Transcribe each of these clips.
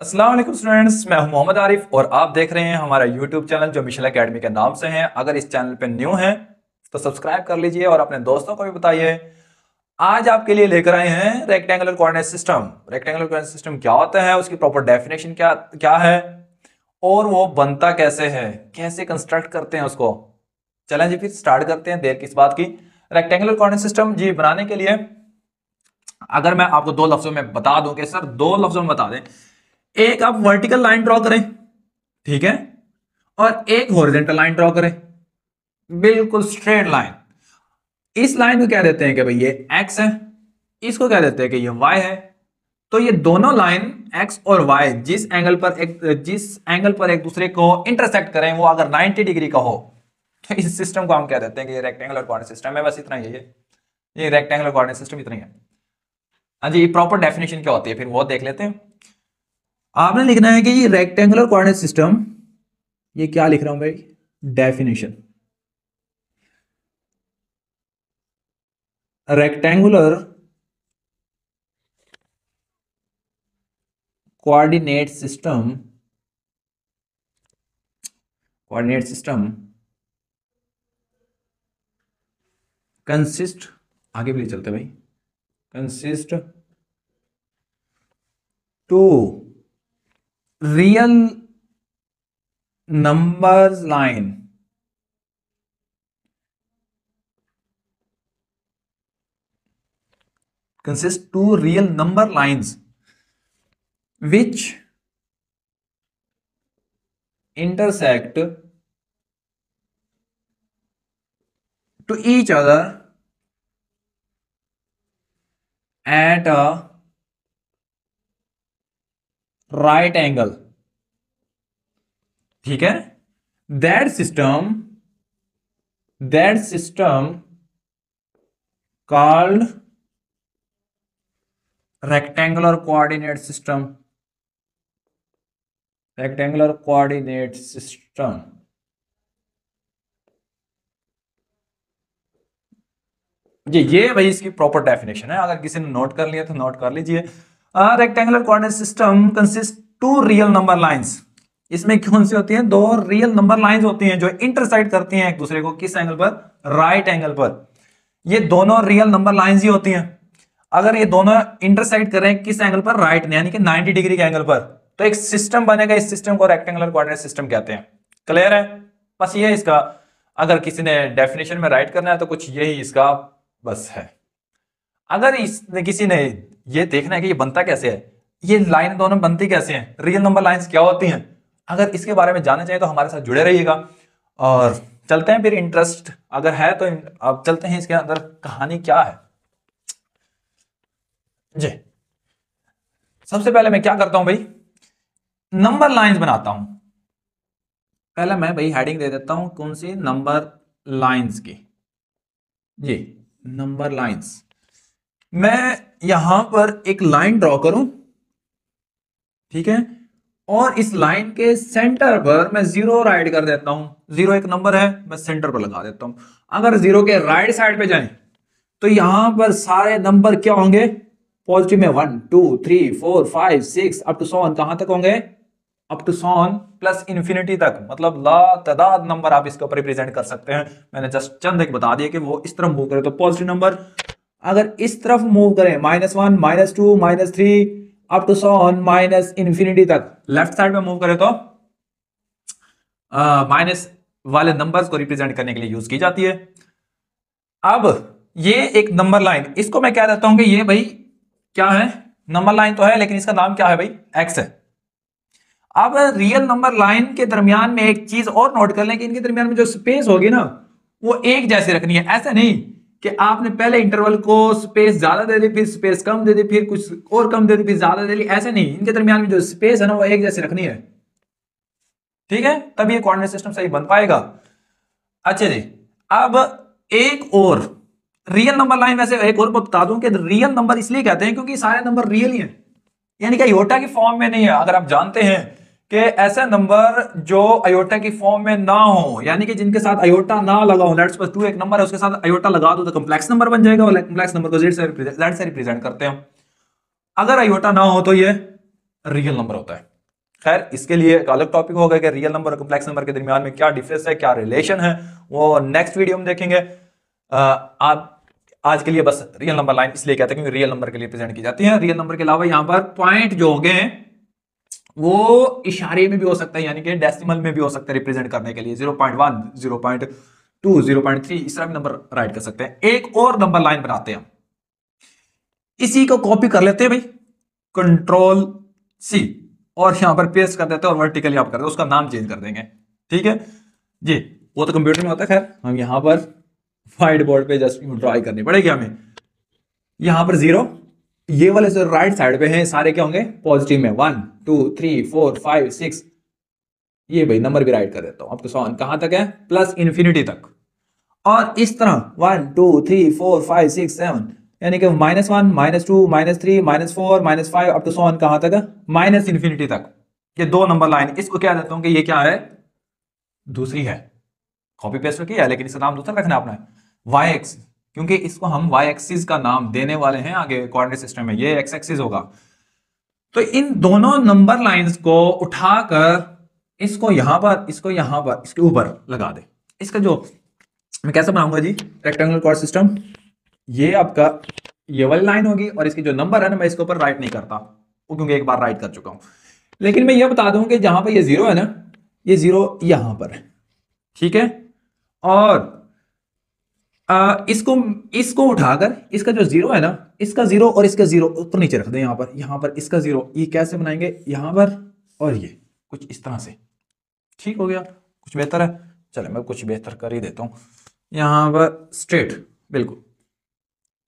अस्सलाम वालेकुम स्टूडेंट्स, मैं हूं मोहम्मद आरिफ और आप देख रहे हैं हमारा यूट्यूब चैनल जो मिशल एकेडमी के नाम से है। अगर इस चैनल पे न्यू हैं तो सब्सक्राइब कर लीजिए और अपने दोस्तों को भी बताइए। आज आपके लिए लेकर आए हैं rectangular coordinate system. Rectangular coordinate system क्या होता है, उसकी प्रॉपर डेफिनेशन क्या क्या है और वो बनता कैसे है, कैसे कंस्ट्रक्ट करते हैं उसको। चलें जी फिर स्टार्ट करते हैं, देर किस बात की। रेक्टेंगुलर कोऑर्डिनेट सिस्टम जी बनाने के लिए अगर मैं आपको दो लफ्जों में बता दूं कि सर दो लफ्जों में बता दें, एक आप वर्टिकल लाइन ड्रॉ करें, ठीक है, और एक हॉरिजॉन्टल लाइन ड्रॉ करें, बिल्कुल स्ट्रेट लाइन। इस लाइन को क्या देते हैं कि भाई ये एक्स है, इसको क्या देते हैं कि ये वाई है। तो ये दोनों लाइन एक्स और वाई जिस एंगल पर एक दूसरे को इंटरसेक्ट करें वो अगर 90 डिग्री का हो तो इस सिस्टम को हम क्या देते हैं कि ये रेक्टेंगुलर कोऑर्डिनेट सिस्टम है। बस इतना ही है, ये रेक्टेंगुलर कोऑर्डिनेट सिस्टम इतना ही है। हाँ जी, प्रॉपर डेफिनेशन क्या होती है फिर वो देख लेते हैं। आपने लिखना है कि ये रेक्टेंगुलर कोऑर्डिनेट सिस्टम, ये क्या लिख रहा हूं भाई, definition. Rectangular coordinate system consist, आगे भी ले चलते भाई, consist to real numbers line consist two real number lines which intersect to each other at a right angle, ठीक है। that system called rectangular coordinate system ये भाई इसकी प्रॉपर डेफिनेशन है। अगर किसी ने नोट कर लिया तो नोट कर लीजिए। Rectangular coordinate system consist to real number lines. इसमें कौन सी होती हैं, दो रियल नंबर लाइंस होती हैं जो इंटरसेक्ट करती हैं एक दूसरे को किस एंगल पर, राइट एंगल पर। ये दोनों रियल नंबर लाइंस ही होती हैं। अगर ये दोनों इंटरसेक्ट करें किस एंगल पर, राइट, यानी कि 90 डिग्री के एंगल पर, तो एक सिस्टम बनेगा। इस सिस्टम को रेक्टेंगुलर कोऑर्डिनेट सिस्टम कहते हैं। क्लियर है? बस ये इसका, अगर किसी ने डेफिनेशन में राइट करना है तो कुछ यही इसका बस है। अगर किसी ने ये देखना है कि ये बनता कैसे है, ये लाइन दोनों बनती कैसे हैं, रियल नंबर लाइंस क्या होती हैं, अगर इसके बारे में जानना चाहिए तो हमारे साथ जुड़े रहिएगा। और चलते हैं फिर, इंटरेस्ट अगर है तो अब चलते हैं इसके अंदर कहानी क्या है जी। सबसे पहले मैं क्या करता हूं भाई, नंबर लाइंस बनाता हूं। पहले मैं भाई हेडिंग दे देता हूं कौन सी, नंबर लाइंस की जी। नंबर लाइंस, मैं यहां पर एक लाइन ड्रॉ करूं, ठीक है, और इस लाइन के सेंटर पर मैं जीरो राइट कर देता हूं। जीरो एक नंबर है, मैं सेंटर पर लगा देता हूं। अगर जीरो के राइट साइड पे जाएं तो यहां पर सारे नंबर क्या होंगे, पॉजिटिव में 1 2 3 4 5 6 अप टू सॉन, कहां तक होंगे, अप टू सॉन प्लस इन्फिनिटी तक, मतलब लातादाद नंबर आप इसके ऊपर रिप्रेजेंट कर सकते हैं। मैंने जस्ट चंद एक बता दिया कि वो इस तरफ मूव करे तो पॉजिटिव नंबर, अगर इस तरफ मूव करें -1 -2 -3 अप टू सॉन माइनस इन्फिनिटी तक, लेफ्ट साइड में मूव करें तो माइनस वाले नंबर्स को रिप्रेजेंट करने के लिए यूज की जाती है। अब ये एक नंबर लाइन, इसको मैं क्या देता हूं कि ये भाई क्या है, नंबर लाइन तो है लेकिन इसका नाम क्या है भाई, एक्स है। अब रियल नंबर लाइन के दरमियान में एक चीज और नोट कर लें कि इनके दरमियान में जो स्पेस होगी ना वो एक जैसी रखनी है। ऐसा नहीं कि आपने पहले इंटरवल को स्पेस ज्यादा दे दी, फिर स्पेस कम दे दी, फिर कुछ और कम दे दी, फिर ज्यादा दे दी, ऐसे नहीं। इनके दरमियान में जो स्पेस है ना वो एक जैसी रखनी है, ठीक है, तब ये कोऑर्डिनेट सिस्टम सही बन पाएगा। अच्छा जी, अब एक और रियल नंबर लाइन, वैसे एक और बता दूं कि रियल नंबर इसलिए कहते हैं क्योंकि सारे नंबर रियल ही हैं, यानी कि अयोटा की फॉर्म में नहीं है। अगर आप जानते हैं कि ऐसे नंबर जो अयोटा की फॉर्म में ना हो, यानी कि जिनके साथ अयोटा ना लगा हो, लेट्स सपोज 2 एक नंबर है उसके साथ अयोटा लगा दो तो कॉम्प्लेक्स नंबर बन जाएगा, और कॉम्प्लेक्स नंबर को जेड से रिप्रेजेंट करते हैं। अगर अयोटा ना हो तो ये रियल नंबर होता है। खैर इसके लिए एक अलग टॉपिक होगा कि रियल नंबर और कॉम्प्लेक्स नंबर के दरमियान में क्या डिफरेंस है, क्या रिलेशन है, वो नेक्स्ट वीडियो में देखेंगे। आप आज के लिए बस रियल नंबर लाइन इसलिए कहते हैं क्योंकि रियल नंबर के लिए प्रेजेंट की जाती है। रियल नंबर के अलावा यहां पर पॉइंट जो हो गए वो इशारे में भी हो सकता है, यानी कि डेसिमल में भी हो सकता है रिप्रेजेंट करने के लिए। 0.1, 0.2, 0.3 इस तरह भी नंबर राइट कर सकते हैं। एक और नंबर लाइन बनाते हैं, इसी को कॉपी कर लेते हैं भाई, कंट्रोल सी, और यहां पर पेस्ट कर देते हैं और वर्टिकली आप कर देते हैं, उसका नाम चेंज कर देंगे। ठीक है जी, वो तो कंप्यूटर में होता है। खैर हम यहां पर व्हाइट बोर्ड पे जस्ट ड्राई करनी पड़ेगी हमें। यहां पर 0, ये वाले जो राइट साइड पे हैं सारे क्या होंगे, पॉजिटिव में। 1 2 3 4 5 6, ये भाई नंबर भी राइट कर देता हूं। अब तो 100 कहां तक है, प्लस इन्फिनिटी तक। और इस तरह 1 2 3 4 5 6 7, यानी कि -1 -2 -3 -4 -5 अप टू 100 कहां तक है, माइनस इन्फिनिटी तक। ये दो नंबर लाइन, इसको क्या देता हूं कि ये क्या है, दूसरी है। कॉपी पेस्ट किया है लेकिन इसका नाम दूसरा रखना अपना है, वाई एक्सिस, क्योंकि इसको हम वाई एक्सिस का नाम देने वाले हैं आगे कोऑर्डिनेट सिस्टम में, ये एक्स एक्सिस होगा। तो इन दोनों नंबर लाइंस को उठाकर इसको यहां पर, इसको यहां पर, इसके ऊपर लगा दे। इसका जो मैं कैसे बनाऊंगा जी, रेक्टेंगुलर कोऑर्डिनेट सिस्टम, ये आपका ये वाली लाइन होगी और इसकी जो नंबर है ना, मैं इसके ऊपर राइट नहीं करता वो, क्योंकि एक बार राइट कर चुका हूं। लेकिन मैं ये बता दूं कि जहां पर ये 0 है ना, ये 0 यहां पर है। ठीक है, और इसको उठाकर इसका जो 0 है ना, इसका 0 और इसका 0 ऊपर नीचे रख दें। यहां पर इसका 0, ये कैसे बनाएंगे, यहां पर और ये कुछ इस तरह से। ठीक हो गया, कुछ बेहतर है। चलो मैं कुछ बेहतर कर ही देता हूं। यहां पर स्ट्रेट बिल्कुल,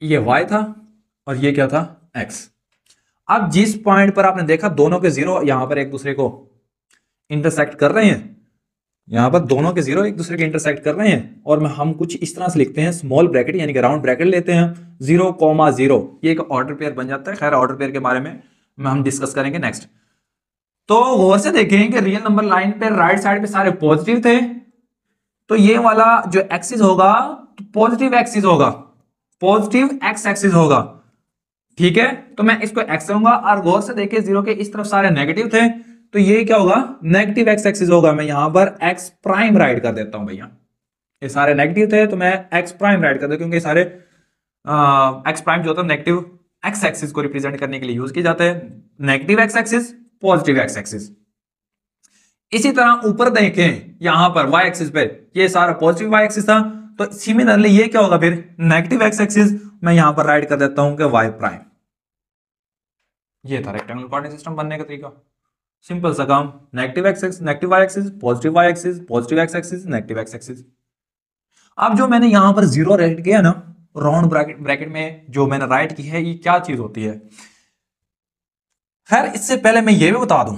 ये y था और ये क्या था, x। अब जिस पॉइंट पर आपने देखा दोनों के 0 यहां पर एक दूसरे को इंटरसेक्ट कर रहे हैं, यहां पर दोनों के 0 एक दूसरे के इंटरसेक्ट कर रहे हैं, और हम कुछ इस तरह से लिखते हैं, स्मॉल ब्रैकेट यानी कि राउंड ब्रैकेट लेते हैं, 0,0, ये एक ऑर्डर पेयर बन जाता है। खैर ऑर्डर पेयर के बारे में हम डिस्कस करेंगे नेक्स्ट। तो गौर से देखें कि रियल नंबर लाइन पे राइट साइड पे सारे पॉजिटिव थे, तो ये वाला जो एक्सिस होगा पॉजिटिव एक्सिस होगा, पॉजिटिव एक्स एक्सिस होगा। ठीक है, तो मैं इसको एक्स लूंगा, और गौर से देखिए 0 के इस तरफ सारे नेगेटिव थे, तो ये क्या होगा, नेगेटिव एक्स एक्सिस होगा। मैं यहां पर एक्स प्राइम राइट कर देता हूं भैया, ये सारे नेगेटिव थे तो मैं एक्स प्राइम राइट कर देता हूं, क्योंकि सारे एक्स प्राइम जो होता है नेगेटिव एक्स एक्सिस को रिप्रेजेंट करने के लिए यूज किए जाते हैं। Negative X axis, positive X axis. इसी तरह ऊपर देखें यहां पर वाई एक्सिस पे ये सारा पॉजिटिव वाई एक्सिस था, तो सिमिलरली ये क्या होगा फिर, नेगेटिव एक्स एक्सिस। मैं यहां पर राइट कर देता हूं कि वाई प्राइम। ये था रेक्टेंगुलर कोऑर्डिनेट सिस्टम बनने का तरीका, सिंपल सा काम। Negative X axis, negative Y axis, positive Y axis, positive X axis, negative X axis. अब जो मैंने यहां पर 0 राइट किया ना, राउंड ब्रैकेट में जो मैंने राइट की है, ये क्या चीज होती है। खैर इससे पहले मैं ये भी बता दूं,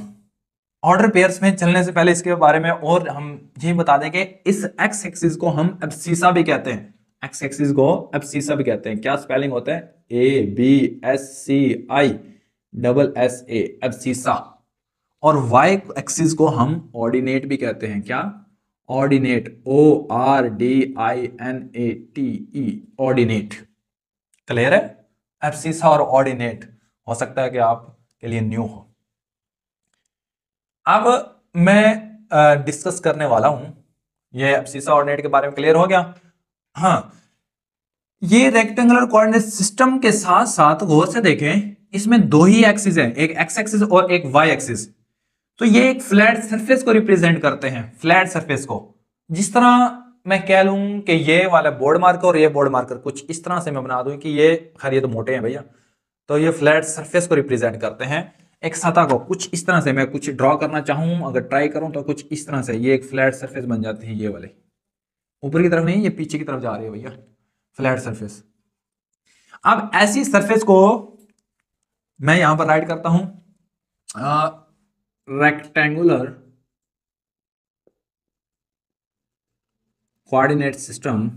ऑर्डर पेयर्स में चलने से पहले इसके बारे में और हम ये बता दें कि इस एक्स एक्सिस को हम एब्सिसा भी कहते हैं। एक्स एक्सिस को एब्सिसा भी कहते हैं। क्या स्पेलिंग होता है, ABSCISSA, एब्सिसा। और वाई एक्सिस को हम ऑर्डिनेट भी कहते हैं। क्या, ऑर्डिनेट, ORDINATE, ऑर्डिनेट। क्लियर है, एब्सिसा और ऑर्डिनेट। हो सकता है कि आपके लिए न्यू हो। अब मैं डिस्कस करने वाला हूं, ये एब्सिसा ऑर्डिनेट के बारे में क्लियर हो गया। हाँ, ये रेक्टेंगुलर कोऑर्डिनेट सिस्टम के साथ साथ गौर से देखें, इसमें दो ही एक्सिस हैं, एक एक्स एक्सिस और एक वाई एक्सिस। तो ये एक फ्लैट सरफेस को रिप्रेजेंट करते हैं, फ्लैट सरफेस को। जिस तरह मैं कह लूं कि ये वाला बोर्ड मार्कर और ये बोर्ड मार्कर, कुछ इस तरह से मैं बना दूं कि ये, खैर ये तो मोटे हैं भैया, तो ये फ्लैट सरफेस को रिप्रेजेंट करते हैं। एक सतह को कुछ इस तरह से मैं कुछ ड्रॉ करना चाहूं, अगर ट्राई करूं तो कुछ इस तरह से ये एक फ्लैट सरफेस बन जाती है। ये वाले ऊपर की तरफ नहीं, ये पीछे की तरफ जा रही है भैया, फ्लैट सरफेस। अब ऐसी सरफेस को मैं यहां पर राइट करता हूं, rectangular coordinate system,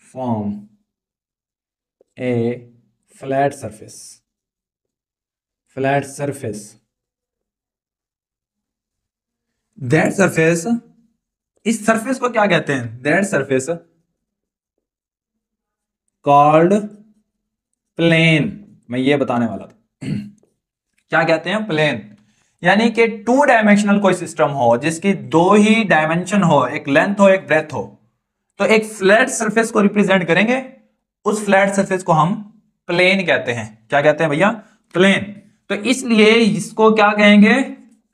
form a flat surface, that surface, इस सरफेस को क्या कहते हैं, that surface कॉल्ड प्लेन। मैं ये बताने वाला था। क्या कहते हैं? प्लेन। यानी कि 2 डायमेंशनल कोई सिस्टम हो जिसकी 2 ही डायमेंशन हो, एक लेंथ हो एक ब्रेथ हो, तो एक फ्लैट सरफेस को रिप्रेजेंट करेंगे। उस फ्लैट सरफेस को हम प्लेन कहते हैं। क्या कहते हैं भैया? प्लेन। तो इसलिए इसको क्या कहेंगे?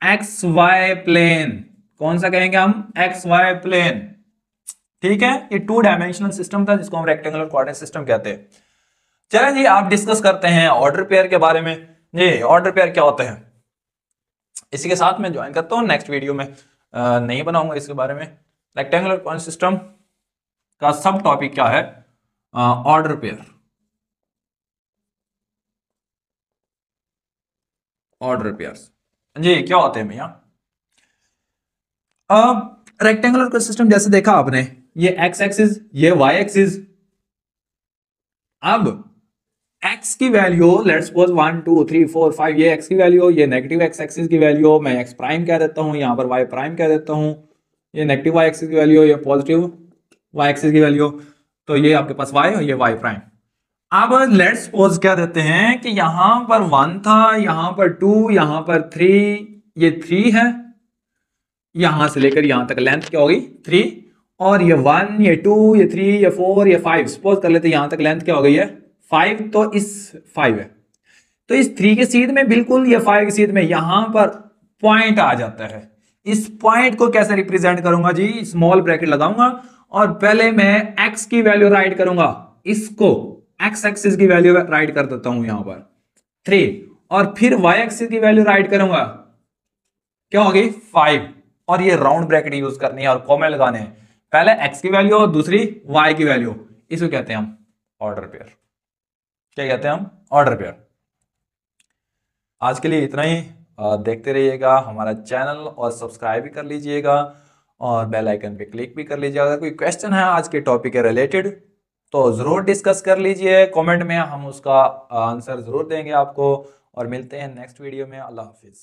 X Y plane. कौन सा कहेंगे हम? X Y plane. ठीक है, ये 2 डायमेंशनल सिस्टम था जिसको हम रेक्टेंगुलर कोऑर्डिनेट सिस्टम कहते हैं। चलिए जी, आप डिस्कस करते हैं ऑर्डर पेयर के बारे में। जी, ऑर्डर पेयर क्या होते हैं, इसी के साथ मैं ज्वाइन करता हूँ नेक्स्ट वीडियो में। नहीं बनाऊंगा इसके बारे में। रेक्टेंगुलर कोऑर्डिनेट सिस्टम का सब टॉपिक क्या है? Order pair. ऑर्डर पेयर्स जी क्या होते हैं भैया? अब रेक्टेंगुलर कोऑर्डिनेट सिस्टम जैसे देखा आपने, ये एक्स एक्सिस, ये वाई एक्सिस। अब x की वैल्यू लेट्स सपोज 1 2 3 4 5, ये x की वैल्यू, ये नेगेटिव x एक्सिस की वैल्यू, मैं x प्राइम कह देता हूं, यहां पर y प्राइम कह देता हूं। ये नेगेटिव y एक्सिस की वैल्यू, ये पॉजिटिव y एक्सिस की वैल्यू। तो ये आपके पास y और ये y प्राइम। अब लेट्स सपोज क्या देते हैं कि यहां पर 1 था, यहां पर 2, यहां पर 3, ये 3 है, यहां से लेकर यहां तक लेंथ क्या होगी? 3। और ये 1, ये 2, ये 3, ये 4, ये 5, सपोज कर लेते हैं यहां तक लेंथ क्या हो गई है? 5। तो इस 5 है, तो इस 3 के सीध में बिल्कुल, ये 5 के सीध में यहां पर पॉइंट आ जाता है। इस पॉइंट को कैसे रिप्रेजेंट करूंगा जी? स्मॉल ब्रैकेट लगाऊंगा और पहले मैं x की वैल्यू राइट करूंगा, इसको x एक्सिस की वैल्यू राइट कर देता हूं यहां पर 3, और फिर y एक्सिस की वैल्यू राइट करूंगा, क्या होगी? 5। और ये राउंड ब्रैकेट यूज करनी है और कॉमा लगाने हैं, पहले x की वैल्यू और दूसरी y की वैल्यू। इसको कहते हैं हम ऑर्डर पेयर। क्या कहते हैं हम? Order pair. आज के लिए इतना ही। देखते रहिएगा हमारा चैनल और सब्सक्राइब भी कर लीजिएगा और बेल आइकन पे क्लिक भी कर लीजिएगा। अगर कोई क्वेश्चन है आज के टॉपिक के रिलेटेड तो ज़रूर डिस्कस कर लीजिए कमेंट में, हम उसका आंसर ज़रूर देंगे आपको। और मिलते हैं नेक्स्ट वीडियो में। अल्लाह हाफिज़।